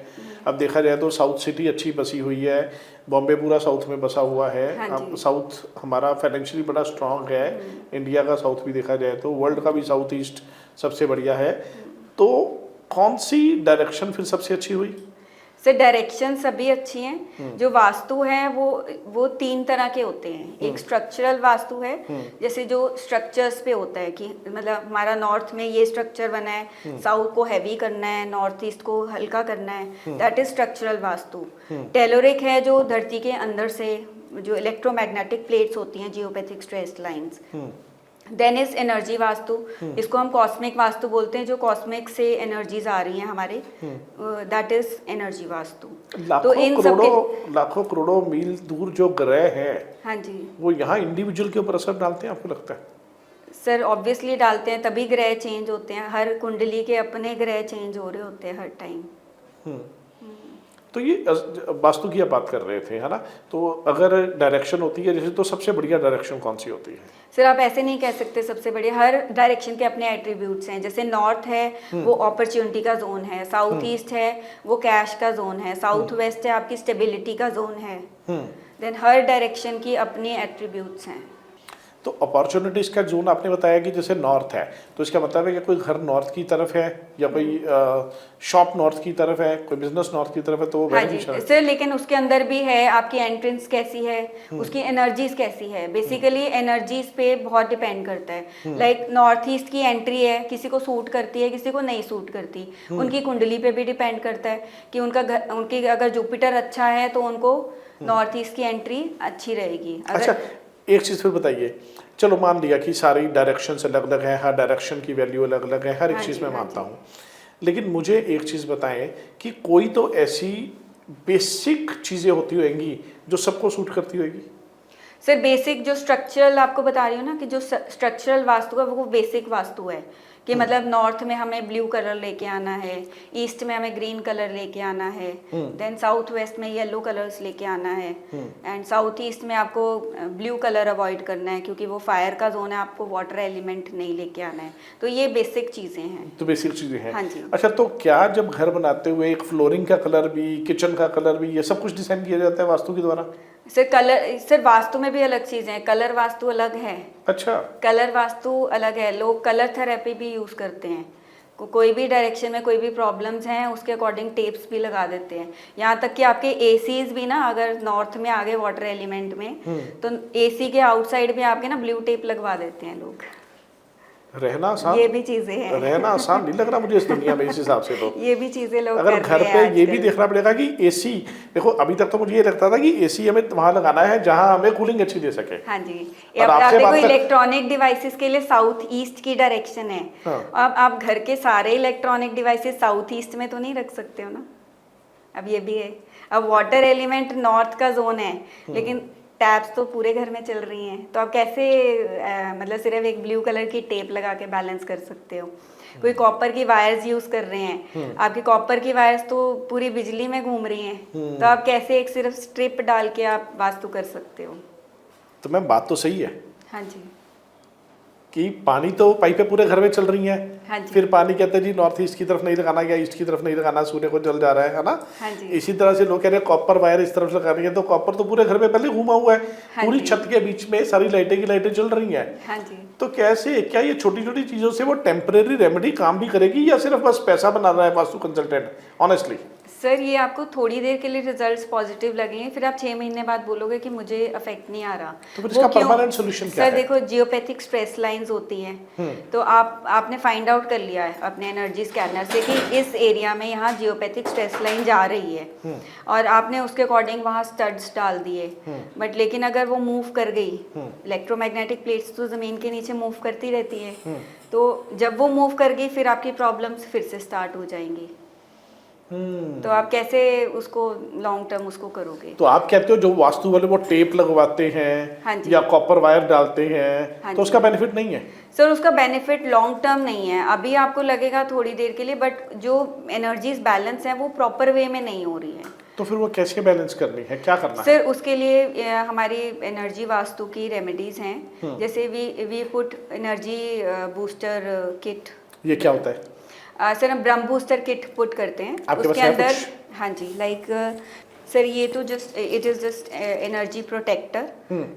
अब देखा जाए तो साउथ सिटी अच्छी बसी हुई है, बॉम्बे पूरा साउथ में बसा हुआ है। अब साउथ हमारा फाइनेंशियली बड़ा स्ट्रांग है, इंडिया का साउथ भी देखा जाए तो, वर्ल्ड का भी साउथ ईस्ट सबसे बढ़िया है। तो कौन सी डायरेक्शन फिर सबसे अच्छी हुई? सर डायरेक्शन सभी अच्छी हैं। जो वास्तु है वो 3 तरह के होते हैं। एक स्ट्रक्चरल वास्तु है, जैसे जो स्ट्रक्चर्स पे होता है कि मतलब हमारा नॉर्थ में ये स्ट्रक्चर बना है, साउथ को हैवी करना है, नॉर्थ ईस्ट को हल्का करना है, दैट इज स्ट्रक्चरल वास्तु। टेलोरिक है जो धरती के अंदर से जो इलेक्ट्रोमैग्नेटिक प्लेट्स होती हैं, geopathic stress lines. Then is energy Vastu, इसको हम कॉस्मिक वास्तु बोलते हैं, जो कॉस्मिक से एनर्जीज आ रही हैं हमारे, दैट इज एनर्जी वास्तु। तो इन लाखों करोड़ों मील दूर जो ग्रह हैं, हाँ जी, वो यहाँ इंडिविजुअल के ऊपर असर डालते हैं, आपको लगता है? सर ऑब्वियसली डालते हैं, तभी ग्रह चेंज होते हैं। हर कुंडली के अपने ग्रह चेंज हो रहे होते हैं हर टाइम। तो ये वास्तु की आप बात कर रहे थे, है ना? तो अगर डायरेक्शन होती है जैसे, तो सबसे बढ़िया डायरेक्शन कौन सी होती है? सर आप ऐसे नहीं कह सकते सबसे बढ़िया, हर डायरेक्शन के अपने एट्रीब्यूट्स हैं। जैसे नॉर्थ है वो अपॉर्चुनिटी का जोन है, साउथ ईस्ट है वो कैश का जोन है, साउथ वेस्ट है आपकी स्टेबिलिटी का जोन है। देन हर डायरेक्शन की अपनी एट्रीब्यूट्स हैं। तो अपॉर्चुनिटीज का जोन आपने बताया कि जैसे नॉर्थ है, तो इसका मतलब है कि कोई घर नॉर्थ की तरफ है, या कोई शॉप नॉर्थ की तरफ है, कोई बिजनेस नॉर्थ की तरफ है, तो वो हाँ जी सर, लेकिन उसके अंदर भी है आपकी एंट्रेंस कैसी है, उसकी एनर्जीज कैसी है। बेसिकली एनर्जीज पे बहुत डिपेंड करता है। लाइक नॉर्थ ईस्ट की एंट्री है, किसी को सूट करती है, किसी को नहीं सूट करती। उनकी कुंडली पे भी डिपेंड करता है कि उनकी अगर जुपिटर अच्छा है तो उनको नॉर्थ ईस्ट की एंट्री अच्छी रहेगी। अच्छा, एक चीज़ फिर बताइए, चलो मान लिया कि सारी डायरेक्शन अलग अलग है, हर डायरेक्शन की वैल्यू अलग अलग है, हर एक चीज़ में मानता हूँ, लेकिन मुझे एक चीज़ बताएं कि कोई तो ऐसी बेसिक चीज़ें होती होंगी जो सबको सूट करती होगी? सर बेसिक जो स्ट्रक्चरल आपको बता रही हूँ ना, कि जो स्ट्रक्चरल वास्तु है वो बेसिक वास्तु है कि मतलब नॉर्थ में हमें ब्लू कलर लेके आना है, ईस्ट में हमें ग्रीन कलर लेके आना है, देन साउथ वेस्ट में येलो कलर्स लेके आना है, एंड साउथ ईस्ट में आपको ब्लू कलर अवॉइड करना है क्योंकि वो फायर का जोन है, आपको वाटर एलिमेंट नहीं लेके आना है। तो ये बेसिक चीज़ें हैं। तो बेसिक चीज़ें हैं। हाँ जी। अच्छा, तो क्या जब घर बनाते हुए एक फ्लोरिंग का कलर भी, किचन का कलर भी, ये सब कुछ डिसाइड किया जाता है वास्तु के द्वारा? सर वास्तु में भी अलग चीज़ें हैं, कलर वास्तु अलग है। अच्छा, कलर वास्तु अलग है। लोग कलर थेरेपी भी यूज़ करते हैं। कोई भी डायरेक्शन में कोई भी प्रॉब्लम्स हैं उसके अकॉर्डिंग टेप्स भी लगा देते हैं। यहाँ तक कि आपके एसीज भी ना, अगर नॉर्थ में आ गए वाटर एलिमेंट में, तो एसी के आउटसाइड में आपके ना ब्लू टेप लगवा देते हैं लोग। रहना आसान, ये भी चीजें हैं। रहना आसान नहीं लग रहा मुझे इस दुनिया में इस हिसाब से। तो ये भी चीजें लोग अगर कर घर रहे पे हैं ये आजकल। भी देखना पड़ेगा कि एसी, देखो अभी तक तो मुझे ये लगता था कि एसी हमें वहां लगाना है जहां हमें कूलिंग अच्छी दे सके। हाँ जी, और आप आपसे देखो बात इलेक्ट्रॉनिक डिवाइसेस के लिए साउथ ईस्ट की डायरेक्शन है। हाँ। अब आप घर के सारे इलेक्ट्रॉनिक डिवाइसेस साउथ ईस्ट में तो नहीं रख सकते हो ना, अब ये भी है। अब वाटर एलिमेंट नॉर्थ का जोन है, लेकिन टैप्स तो पूरे घर में चल रही हैं, तो आप कैसे मतलब सिर्फ एक ब्लू कलर की टेप लगा के बैलेंस कर सकते हो। कोई कॉपर की वायर्स यूज कर रहे हैं, आपकी कॉपर की वायर्स तो पूरी बिजली में घूम रही हैं, तो आप कैसे एक सिर्फ स्ट्रिप डाल के आप वास्तु कर सकते हो। तो मैम बात तो सही है हाँ जी, कि पानी तो पाइपें पूरे घर में चल रही हैं। हाँ जी। फिर पानी कहते हैं जी नॉर्थ ईस्ट की तरफ नहीं लगाना या ईस्ट की तरफ नहीं लगाना, सूर्य को जल जा रहा है ना। हाँ जी। इसी तरह से लोग कह रहे हैं कॉपर वायर इस तरफ लगानी है, तो कॉपर तो पूरे घर में पहले घूमा हुआ है। हाँ पूरी जी। छत के बीच में सारी लाइटें की लाइटें चल रही हैं। हाँ जी। तो कैसे, क्या ये छोटी छोटी चीजों से वो टेम्परेरी रेमेडी काम भी करेगी या सिर्फ बस पैसा बना रहा है वास्तु कंसल्टेंट? ऑनेस्टली सर ये आपको थोड़ी देर के लिए रिजल्ट्स पॉजिटिव लगेंगे, फिर आप 6 महीने बाद बोलोगे कि मुझे इफेक्ट नहीं आ रहा। तो फिर इसका परमानेंट सोल्यूशन क्या है? सर देखो, जियोपैथिक स्ट्रेस लाइंस होती हैं, तो आपने फाइंड आउट कर लिया है अपने एनर्जी स्कैनर से कि इस एरिया में यहाँ जियोपैथिक स्ट्रेस लाइन जा रही है, और आपने उसके अकॉर्डिंग वहाँ स्टड्स डाल दिए। बट लेकिन अगर वो मूव कर गई, इलेक्ट्रोमैग्नेटिक प्लेट्स तो जमीन के नीचे मूव करती रहती है, तो जब वो मूव कर गई फिर आपकी प्रॉब्लम्स फिर से स्टार्ट हो जाएंगी। तो आप कैसे उसको लॉन्ग टर्म उसको करोगे? तो आप कहते हो जो वास्तु वाले वो टेप लगवाते हैं, हाँ जी। या कॉपर वायर डालते हैं, हाँ तो जी। उसका बेनिफिट नहीं है? सर उसका बेनिफिट लॉन्ग टर्म नहीं है, अभी आपको लगेगा थोड़ी देर के लिए, बट जो एनर्जीज बैलेंस है वो प्रॉपर वे में नहीं हो रही है। तो फिर वो कैसे बैलेंस करनी है, क्या करना है? सर उसके लिए हमारी एनर्जी वास्तु की रेमेडीज हैं, जैसे we put energy booster kit. ये क्या होता है? सर हम ब्रह्म बूस्टर किट पुट करते हैं आपके उसके पास है अंदर। कुछ? हाँ जी, लाइक सर ये तो just it is just energy protector,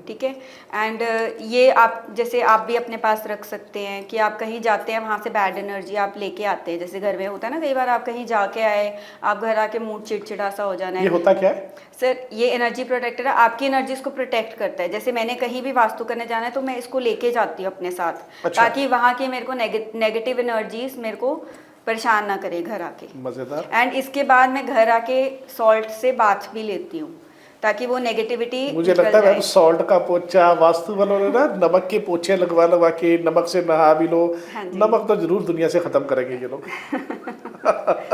ठीक है। एंड ये आप जैसे आप भी अपने पास रख सकते हैं कि आप कहीं जाते हैं वहाँ से बैड एनर्जी आप लेके आते हैं, जैसे घर में होता है ना, कई बार आप कहीं जाके आए, आप घर आके मूड चिड़चिड़ा सा हो जाना है। ये होता क्या है? सर ये एनर्जी प्रोटेक्टर है, आपकी एनर्जीज को प्रोटेक्ट करता है। जैसे मैंने कहीं भी वास्तु करने जाना है तो मैं इसको लेके जाती हूँ अपने साथ, अच्छा। ताकि वहाँ की मेरे को नेगेटिव एनर्जीज मेरे को परेशान ना करे घर आके। मजेदार। एंड इसके बाद मैं घर आके सॉल्ट से बाथ भी लेती हूँ, ताकि वो नेगेटिविटी मुझे लगता है सॉल्ट का पोछा वास्तु वालों ने ना नमक के पोछे लगवा के नमक से नहा भी लो। हाँ जी। नमक तो जरूर दुनिया से खत्म करेंगे ये लोग।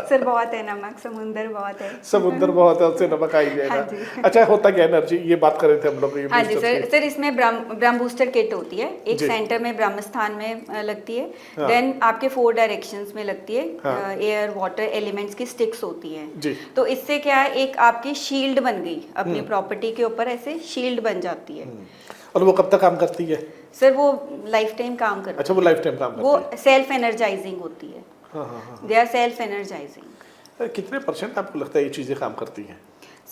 सर बहुत है नमक, समुंदर बहुत है। समुद्र बहुत है, उससे नमक आ ही जाएगा। हाँ जी। अच्छा होता क्या एनर्जी, ये बात कर रहे थे हम लोग। हाँ जी सर, सर इसमें ब्रह्म बूस्टर किट होती है, एक जी। सेंटर में ब्रह्म स्थान में लगती है, हाँ। देन आपके 4 डायरेक्शंस में लगती है, हाँ। एयर वाटर एलिमेंट्स की स्टिक्स होती हैं जी। तो इससे क्या है, एक आपकी शील्ड बन गई अपनी प्रॉपर्टी के ऊपर, ऐसे शील्ड बन जाती है। और वो कब तक काम करती है? सर वो लाइफ टाइम काम करती है। अच्छा, वो लाइफ टाइम काम करती वो है। सेल्फ एनर्जाइजिंग होती है। हाँ हाँ हाँ। They are self energizing. कितने % आपको लगता है ये चीजें काम करती हैं?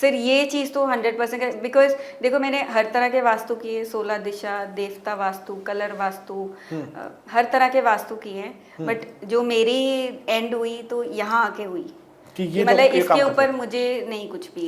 सर ये चीज़ तो 100% बिकॉज देखो मैंने हर तरह के वास्तु किए, 16 दिशा, देवता वास्तु, कलर वास्तु, हर तरह के वास्तु किए हैं, बट जो मेरी एंड हुई तो यहाँ आके हुई कि ये मतलब ये इसके काम ऊपर करते मुझे नहीं कुछ भी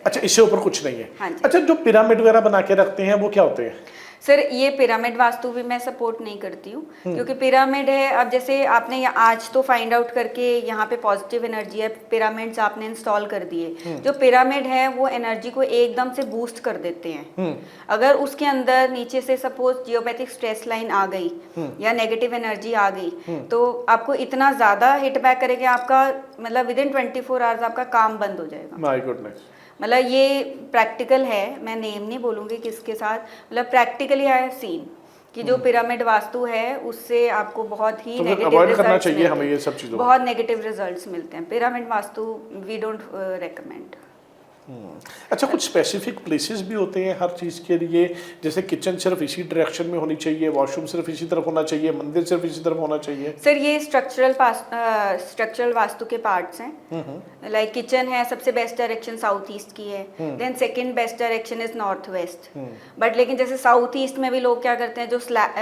अच्छा, इससे ऊपर कुछ नहीं है। हाँ जी। अच्छा, जो पिरामिड वगैरह बना के रखते हैं वो क्या होते हैं? सर ये पिरामिड वास्तु भी मैं सपोर्ट नहीं करती हूँ, क्योंकि पिरामिड है, अब जैसे आपने आज तो फाइंड आउट करके यहाँ पे पॉजिटिव एनर्जी है, पिरामिड्स आपने इंस्टॉल कर दिए, जो पिरामिड है वो एनर्जी को एकदम से बूस्ट कर देते हैं। अगर उसके अंदर नीचे से सपोज जियोपैथिक स्ट्रेस लाइन आ गई या नेगेटिव एनर्जी आ गई, तो आपको इतना ज़्यादा हिट बैक करेगा, आपका मतलब विद इन 24 आवर्स आपका काम बंद हो जाएगा। My goodness. मतलब ये प्रैक्टिकल है, मैं नेम नहीं बोलूँगी किसके साथ, मतलब प्रैक्टिकली आई हैव सीन कि जो पिरामिड वास्तु है उससे आपको बहुत ही तो नेगेटिव अवॉइड करना रिजल्ट्स चाहिए मिलते हमें हैं। ये सब चीज़ों। बहुत नेगेटिव रिजल्ट्स मिलते हैं pyramid Vastu, we don't recommend. अच्छा, कुछ स्पेसिफिक प्लेसेस भी होते हैं हर चीज़ के लिए? जैसे किचन सिर्फ इसी डायरेक्शन में होनी चाहिए, वॉशरूम सिर्फ इसी तरफ होना चाहिए, मंदिर सिर्फ इसी तरफ होना चाहिए? सर ये स्ट्रक्चरल वास्तु के पार्ट्स हैं। लाइक किचन है, सबसे बेस्ट डायरेक्शन साउथ ईस्ट की है, then second best direction is north west. But लेकिन जैसे साउथ ईस्ट में भी लोग क्या करते हैं, जो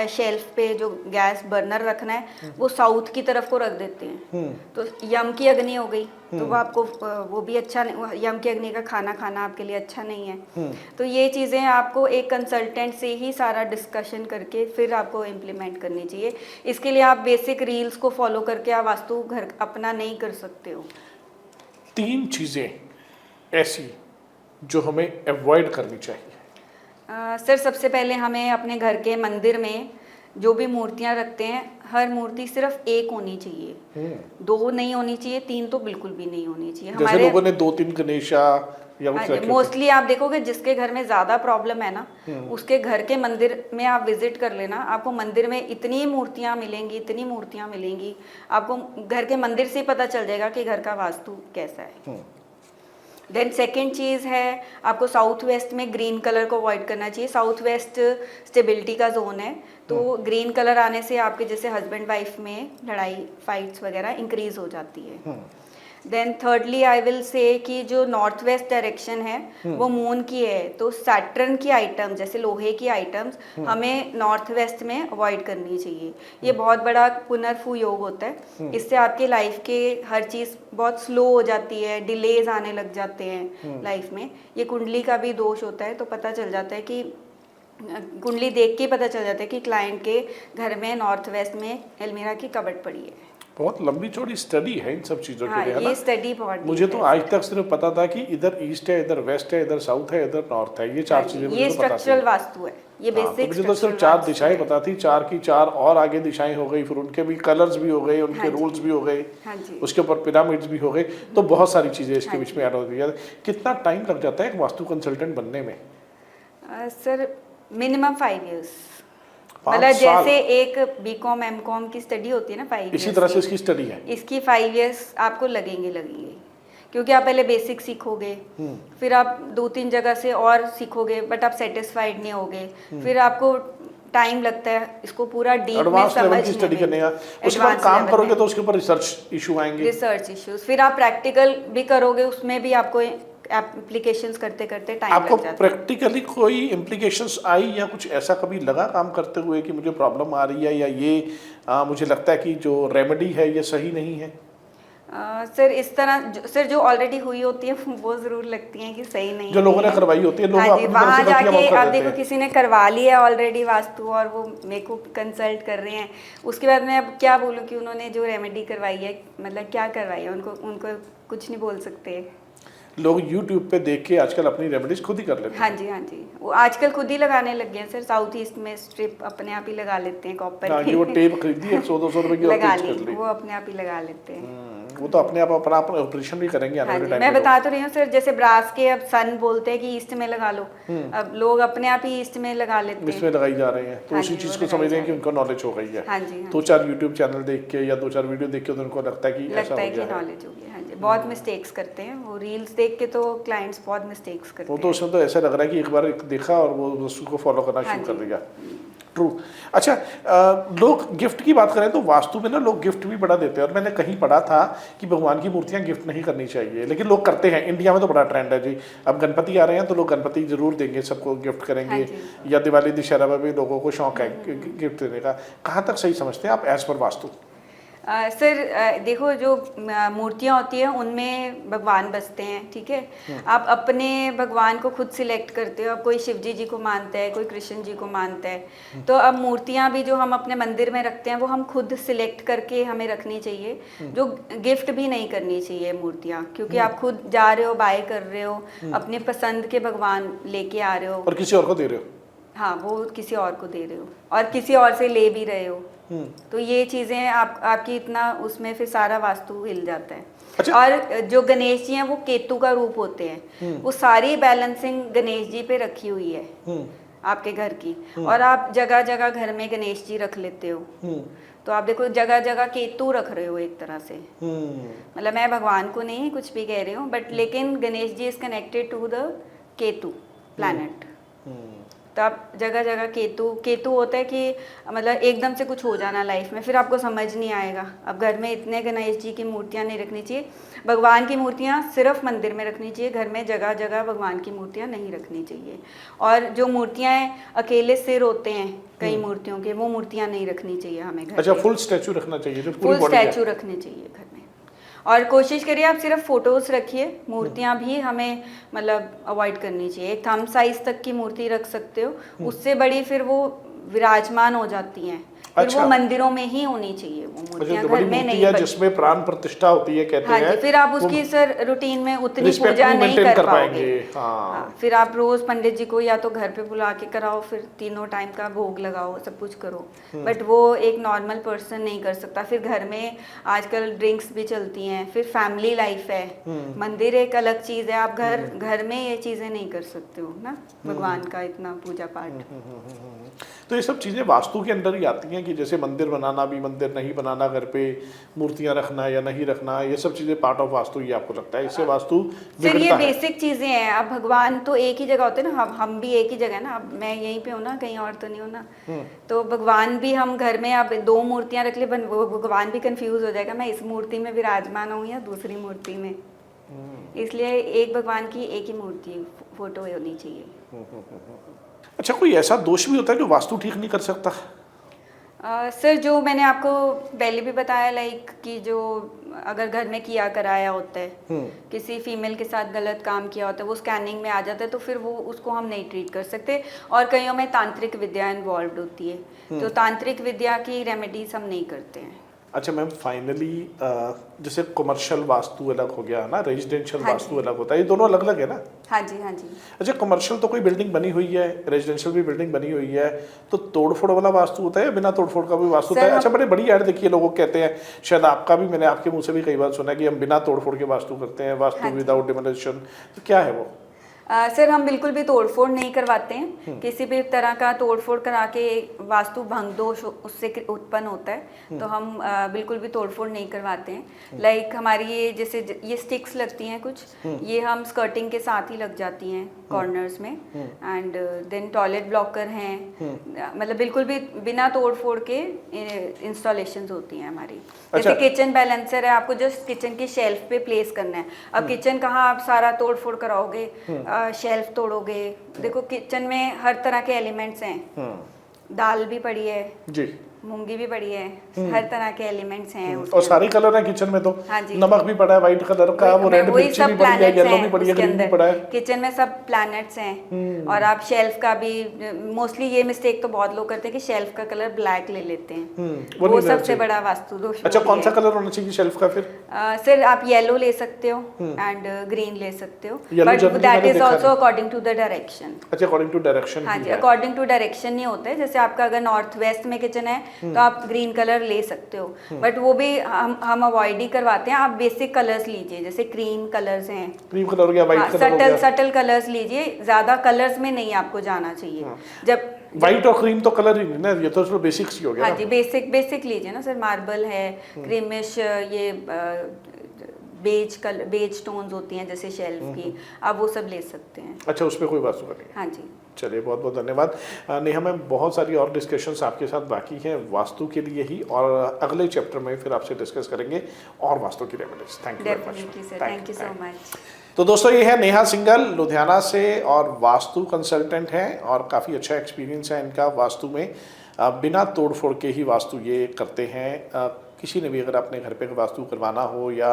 शेल्फ पे जो गैस बर्नर रखना है वो साउथ की तरफ को रख देते हैं, तो यम की अग्नि हो गई, तो वो आपको वो भी अच्छा नहीं, यम की अग्नि का खाना खाना आपके लिए अच्छा नहीं है। तो ये चीज़ें आपको एक कंसल्टेंट से ही सारा डिस्कशन करके फिर आपको इम्प्लीमेंट करनी चाहिए। इसके लिए आप बेसिक रील्स को फॉलो करके आप वास्तु घर अपना नहीं कर सकते हो। 3 चीज़ें ऐसी जो हमें अवॉइड करनी चाहिए। सर सबसे पहले हमें अपने घर के मंदिर में जो भी मूर्तियां रखते हैं, हर मूर्ति सिर्फ एक होनी चाहिए, 2 नहीं होनी चाहिए, 3 तो बिल्कुल भी नहीं होनी चाहिए। जैसे लोगों ने 2-3 गणेशा या कुछ रखे मोस्टली आप देखोगे जिसके घर में ज़्यादा प्रॉब्लम है ना, उसके घर के मंदिर में आप विजिट कर लेना, आपको मंदिर में इतनी मूर्तियां मिलेंगी, इतनी मूर्तियां मिलेंगी, आपको घर के मंदिर से ही पता चल जाएगा कि घर का वास्तु कैसा है। देन सेकेंड चीज़ है, आपको साउथ वेस्ट में ग्रीन कलर को अवॉइड करना चाहिए। साउथ वेस्ट स्टेबिलिटी का जोन है, तो ग्रीन कलर आने से आपके जैसे हस्बैंड वाइफ में लड़ाई फाइट्स वगैरह इंक्रीज हो जाती है। Then thirdly I will say कि जो नॉर्थ वेस्ट डायरेक्शन है वो मून की है, तो सैटर्न की आइटम्स जैसे लोहे की आइटम्स हमें नॉर्थ वेस्ट में अवॉइड करनी चाहिए। ये बहुत बड़ा पुनर्फू योग होता है, इससे आपकी लाइफ के हर चीज़ बहुत स्लो हो जाती है, डिलेज आने लग जाते हैं लाइफ में। ये कुंडली का भी दोष होता है, तो पता चल जाता है कि कुंडली देख के पता चल जाता है कि क्लाइंट के घर में नॉर्थ वेस्ट में एलमीरा की कबट पड़ी है। बहुत लंबी चौड़ी स्टडी है इन सब चीज़ों हाँ, के लिए, है ये ना? स्टडी बहुत मुझे deep तो है। आज तक सिर्फ पता था कि इधर ईस्ट है, इधर वेस्ट है, इधर साउथ है, इधर नॉर्थ है, ये चार हाँ, चीज़ें मुझे ये तो पता थी। स्ट्रक्चरल वास्तु है, ये हाँ, तो बेसिक मुझे तो सिर्फ चार दिशाएं पता थी, चार की चार और आगे दिशाएं हो गई, फिर उनके भी कलर्स भी हो गए, उनके हाँ जी। रूल्स भी हो गए, हाँ जी। उसके ऊपर पिरामिड्स भी हो गए, तो बहुत सारी चीज़ें इसके हाँ बीच में ऐड होती है। कितना टाइम लग जाता है एक वास्तु कंसल्टेंट बनने में? सर मिनिमम 5 इयर्स, 5 मतलब साल? जैसे एक बीकॉम एमकॉम की स्टडी होती है ना 5 इसी इयर्स तरह से की, इसकी स्टडी है। इसकी 5 इयर्स आपको लगेंगे, क्योंकि आप पहले बेसिक सीखोगे, फिर आप 2-3 जगह से और सीखोगे, बट आप सेटिस्फाइड नहीं होगे, फिर आपको टाइम लगता है इसको पूरा डीप में एडवांस लेवल की समझने स्टडी करने का, में। उसके बाद Advanced काम level करोगे में। तो उसके ऊपर रिसर्च इशू आएंगे, रिसर्च इश्यूज, फिर आप प्रैक्टिकल भी करोगे, उसमें भी आपको एप्लीकेशंस करते करते टाइम आपको लग जाता है। प्रैक्टिकली कोई इम्प्लीकेशंस आई या कुछ ऐसा कभी लगा काम करते हुए कि मुझे प्रॉब्लम आ रही है या ये मुझे लगता है कि जो रेमेडी है ये सही नहीं है? सर इस तरह सर जो ऑलरेडी हुई होती है वो जरूर लगती हैं कि सही नहीं जो लोगों है। ने करवाई होती है, लोग हाँ जी, अपनी तरफ वहाँ से गलतियां बहुत जाके कर आप देते देखो हैं। किसी ने करवा लिया ऑलरेडी वास्तु और वो मेरे को कंसल्ट कर रहे हैं, उसके बाद मैं अब क्या बोलूँ कि उन्होंने जो रेमेडी करवाई है, मतलब क्या करवाई है, उनको कुछ नहीं बोल सकते। लोग YouTube पे देख के आजकल अपनी रेमेडीज खुद ही कर लेते हैं। हाँ जी, हाँ जी, वो आजकल खुद ही लगाने लग गए हैं सर, साउथ ईस्ट में स्ट्रिप अपने आप ही लगा लेते हैं कॉपर हाँ, कि वो टेप खरीदी 100-200 रुपए की और लगा पेस्ट कर ली, ली। वो अपने आप ही लगा लेते हैं। वो तो अपने आप अपना ऑपरेशन भी करेंगे आने हाँ वाले जी, टाइम मैं पे बता तो रही हूँ सर, जैसे ब्रास के अब सन बोलते हैं कि ईस्ट में लगा लो, अब लोग अपने आप ही ईस्ट में लगा लेते हैं। इसमें लगाई जा रहे हैं, तो हाँ उसी जी, चीज़ वो को लगाई समझ रहे हैं जा कि उनको नॉलेज हो गई है। हाँ जी, हाँ 2-4 YouTube चैनल देख के या 2-4 वीडियो देख के तो उनको लगता है कि ऐसा लगता हो है कि गया है। नॉलेज हो गया। हाँ जी, बहुत मिस्टेक्स करते हैं वो, रील्स देख के तो क्लाइंट्स बहुत मिस्टेक्स करते वो हैं। तो उसमें तो ऐसा लग रहा है कि एक बार देखा और वो उसको फॉलो करना हाँ शुरू कर जी। दिया। ट्रू। अच्छा, लोग गिफ्ट की बात करें तो वास्तु में ना लोग गिफ्ट भी बड़ा देते हैं, और मैंने कहीं पढ़ा था कि भगवान की मूर्तियां गिफ्ट नहीं करनी चाहिए, लेकिन लोग करते हैं। इंडिया में तो बड़ा ट्रेंड है जी, अब गणपति आ रहे हैं तो लोग गणपति जरूर देंगे, सबको गिफ्ट करेंगे। हाँ जी। या दिवाली दशहरा में भी लोगों को शौक है गिफ्ट देने का। कहाँ तक सही समझते हैं आप एज पर वास्तु? सर देखो, जो मूर्तियाँ होती हैं उनमें भगवान बसते हैं, ठीक है। आप अपने भगवान को खुद सिलेक्ट करते हो, अब कोई शिव जी को मानता है, कोई कृष्ण जी को मानता है, तो अब मूर्तियाँ भी जो हम अपने मंदिर में रखते हैं वो हम खुद सिलेक्ट करके हमें रखनी चाहिए। जो गिफ्ट भी नहीं करनी चाहिए मूर्तियाँ, क्योंकि आप खुद जा रहे हो, बाय कर रहे हो, अपने पसंद के भगवान लेके आ रहे हो और किसी और को दे रहे हो। हाँ, वो किसी और को दे रहे हो और किसी और से ले भी रहे हो, तो ये चीजें आपकी इतना उसमें फिर सारा वास्तु हिल जाता है। अच्छा। और जो गणेश जी हैं वो केतु का रूप होते हैं, वो सारी बैलेंसिंग गणेश जी पे रखी हुई है आपके घर की, और आप जगह जगह घर में गणेश जी रख लेते हो, तो आप देखो जगह जगह केतु रख रहे हो एक तरह से। मतलब मैं भगवान को नहीं कुछ भी कह रही हूँ, बट लेकिन Ganesh ji is connected to the Ketu planet, तो आप जगह जगह केतु होता है कि मतलब एकदम से कुछ हो जाना लाइफ में, फिर आपको समझ नहीं आएगा। अब घर में इतने गणेश जी की मूर्तियाँ नहीं रखनी चाहिए, भगवान की मूर्तियाँ सिर्फ मंदिर में रखनी चाहिए, घर में जगह जगह भगवान की मूर्तियाँ नहीं रखनी चाहिए। और जो मूर्तियाँ हैं अकेले सिर होते हैं कई मूर्तियों के, वो मूर्तियाँ नहीं रखनी चाहिए हमें घर। अच्छा, फुल स्टैचू रखना चाहिए, जो पूरी फुल बॉडी है। स्टैचू रखने चाहिए घर में, और कोशिश करिए आप सिर्फ फोटोज रखिए, मूर्तियां भी हमें मतलब अवॉइड करनी चाहिए। एक थंब साइज तक की मूर्ति रख सकते हो, उससे बड़ी फिर वो विराजमान हो जाती हैं, फिर अच्छा। वो मंदिरों में ही होनी चाहिए वो मूर्तियां, जो घर बड़ी में मूर्ति नहीं है जिसमें प्राण प्रतिष्ठा होती है कहते हाँ हैं, जी, फिर आप वो उसकी सर रूटीन में उतनी respect पूजा भी नहीं maintain कर कर पाओगे। पाएंगे। हाँ। हाँ, फिर आप रोज पंडित जी को या तो घर पे बुला के कराओ, फिर तीनों टाइम का भोग लगाओ, सब कुछ करो, बट वो एक नॉर्मल पर्सन नहीं कर सकता। फिर घर में आजकल ड्रिंक्स भी चलती हैं, फिर फैमिली लाइफ है, मंदिर एक अलग चीज है, आप घर में ये चीजें नहीं कर सकते हो ना, भगवान का इतना पूजा पाठ। तो ये सब चीज़ें वास्तु के अंदर ही आती हैं कि जैसे मंदिर बनाना भी, मंदिर नहीं बनाना, घर पे मूर्तियां रखना या नहीं रखना, ये सब चीज़ें पार्ट ऑफ वास्तु ही आपको लगता है, इससे वास्तु फिर ये बिगड़ता है। बेसिक चीजें हैं। अब भगवान तो एक ही जगह होते हैं ना, हम भी एक ही जगह है ना, अब मैं यहीं पे हूँ ना, कहीं और तो नहीं हूँ ना, तो भगवान भी हम घर में अब 2 मूर्तियां रख ले, भगवान भी कंफ्यूज हो जाएगा, मैं इस मूर्ति में विराजमान हूँ या दूसरी मूर्ति में, इसलिए एक भगवान की एक ही मूर्ति फोटो होनी चाहिए। अच्छा, कोई ऐसा दोष भी होता है जो वास्तु ठीक नहीं कर सकता? सर जो मैंने आपको पहले भी बताया, लाइक कि जो अगर घर में किया कराया होता है, किसी फीमेल के साथ गलत काम किया होता है, वो स्कैनिंग में आ जाता है, तो फिर वो उसको हम नहीं ट्रीट कर सकते। और कईयों में तांत्रिक विद्या इन्वॉल्व होती है, तो तांत्रिक विद्या की रेमेडीज हम नहीं करते हैं। अच्छा मैम, फाइनली जैसे कमर्शियल वास्तु अलग हो गया ना, रेजिडेंशियल हाँ वास्तु जी। अलग होता है, ये दोनों अलग अलग है ना? हाँ जी, हाँ जी। अच्छा, कमर्शियल तो कोई बिल्डिंग बनी हुई है, रेजिडेंशियल भी बिल्डिंग बनी हुई है, तो तोड़फोड़ वाला वास्तु होता है या बिना तोड़फोड़ का भी वास्तु होता सर है? अच्छा, बड़े बड़ी ऐड देखिए, लोग कहते हैं, शायद आपका भी, मैंने आपके मुंह से भी कई बार सुना है कि हम बिना तोड़फोड़ के वास्तु करते हैं, वास्तु हाँ जी। विदाउट डिमोलिशन, तो क्या है वो? सर हम बिल्कुल भी तोड़फोड़ नहीं करवाते हैं। किसी भी तरह का तोड़फोड़ करा के वास्तु भंग दोष उससे उत्पन्न होता है, तो हम बिल्कुल भी तोड़फोड़ नहीं करवाते हैं। लाइक हमारी ये जैसे ये स्टिक्स लगती हैं कुछ, ये हम स्कर्टिंग के साथ ही लग जाती हैं कॉर्नर्स में। एंड देन टॉयलेट ब्लॉकर हैं, मतलब बिल्कुल भी बिना तोड़फोड़ के इंस्टॉलेशंस होती हैं हमारी। जैसे अच्छा। किचन बैलेंसर है, आपको जस्ट किचन की शेल्फ पे प्लेस करना है। अब किचन कहाँ आप सारा तोड़फोड़ कराओगे, शेल्फ तोड़ोगे? देखो किचन में हर तरह के एलिमेंट्स हैं, दाल भी पड़ी है जी, मूंगी भी पड़ी है, हर तरह के एलिमेंट्स हैं उसके और सारे कलर हैं किचन में तो। हाँ जी। नमक भी पड़ा है व्हाइट कलर का, वो रेड वही मिर्ची सब भी पड़ी है, planets येलो हैं भी पड़ी है, उसके ग्रीन भी अंदर। पड़ा है। किचन में सब प्लैनेट्स हैं। और आप शेल्फ का भी, मोस्टली ये मिस्टेक तो बहुत लोग करते हैं कि शेल्फ का कलर ब्लैक ले लेते हैं, वो वो नहीं लेना सबसे चाहिए। बड़ा वास्तु दोष अच्छा, वो कौन भी सा है। कलर होना चाहिए शेल्फ का फिर? सर आप येलो ले सकते हो एंड ग्रीन ले सकते हो, Yellow बट generally दैट मैंने इज देखा ऑल्सो नहीं। According to the direction. अच्छा, अकॉर्डिंग टू डायरेक्शन हाँ ही जी, है। अकॉर्डिंग टू डायरेक्शन नहीं होता है। जैसे आपका अगर नॉर्थ वेस्ट में किचन है तो आप ग्रीन कलर ले सकते हो, बट वो भी हम अवॉइड ही करवाते हैं। आप बेसिक कलर्स लीजिए, जैसे क्रीम कलर्स हैं, क्रीम कलर हो गया, व्हाइट कलर हो सटल गया। सटल कलर्स लीजिए, ज्यादा कलर्स में नहीं आपको जाना चाहिए। जब व्हाइट और क्रीम तो कलर ही नहीं ना, ये तो चलो बेसिक्स ही हो गया हाँ ना। जी, बेसिक लीजिए ना सर। मार्बल है, क्रीमिश, ये बेज टोन्स होती हैं जैसे शेल्फ की, आप वो सब ले सकते हैं। अच्छा, उसमें कोई बात नहीं है। हाँ जी। चलिए, बहुत बहुत धन्यवाद नेहा मैम। बहुत सारी और डिस्कशंस आपके साथ बाकी हैं वास्तु के लिए ही, और अगले चैप्टर में फिर आपसे डिस्कस करेंगे और वास्तु की remedies. Thank you very definitely much. Sir, thank you so much. तो दोस्तों, ये है नेहा सिंघल लुधियाना से, और वास्तु कंसल्टेंट हैं, और काफ़ी अच्छा एक्सपीरियंस है इनका वास्तु में। बिना तोड़फोड़ के ही वास्तु ये करते हैं। किसी ने भी अगर अपने घर पे वास्तु करवाना हो, या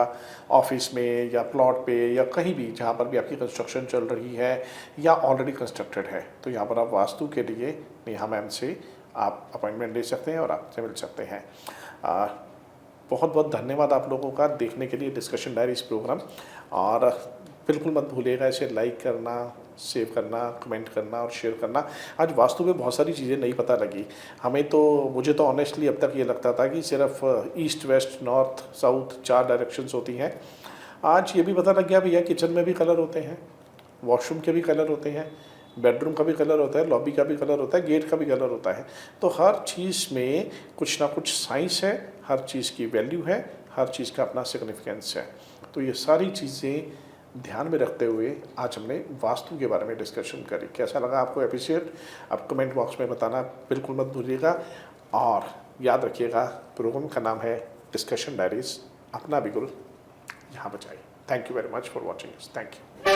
ऑफिस में, या प्लॉट पे, या कहीं भी जहाँ पर भी आपकी कंस्ट्रक्शन चल रही है या ऑलरेडी कंस्ट्रक्टेड है, तो यहाँ पर आप वास्तु के लिए नेहा मैम से आप अपॉइंटमेंट ले सकते हैं और आपसे मिल सकते हैं। बहुत बहुत धन्यवाद आप लोगों का देखने के लिए डिस्कशन डायरीज प्रोग्राम, और बिल्कुल मत भूलिएगा इसे लाइक करना, सेव करना, कमेंट करना और शेयर करना। आज वास्तु में बहुत सारी चीज़ें नहीं पता लगी हमें, तो मुझे तो ऑनेस्टली अब तक ये लगता था कि सिर्फ east west north south 4 directions होती हैं। आज ये भी पता लग गया भैया, किचन में भी कलर होते हैं, वॉशरूम के भी कलर होते हैं, बेडरूम का भी कलर होता है, लॉबी का भी कलर होता है, गेट का भी कलर होता है। तो हर चीज़ में कुछ ना कुछ साइंस है, हर चीज़ की वैल्यू है, हर चीज़ का अपना सिग्निफिकेंस है। तो ये सारी चीज़ें ध्यान में रखते हुए आज हमने वास्तु के बारे में डिस्कशन करी। कैसा लगा आपको एपिसोड? आप कमेंट बॉक्स में बताना बिल्कुल मत भूलिएगा, और याद रखिएगा प्रोग्राम का नाम है डिस्कशन डायरीज। अपना बिल्कुल यहाँ बचाइए। Thank you very much for watching. Thank you.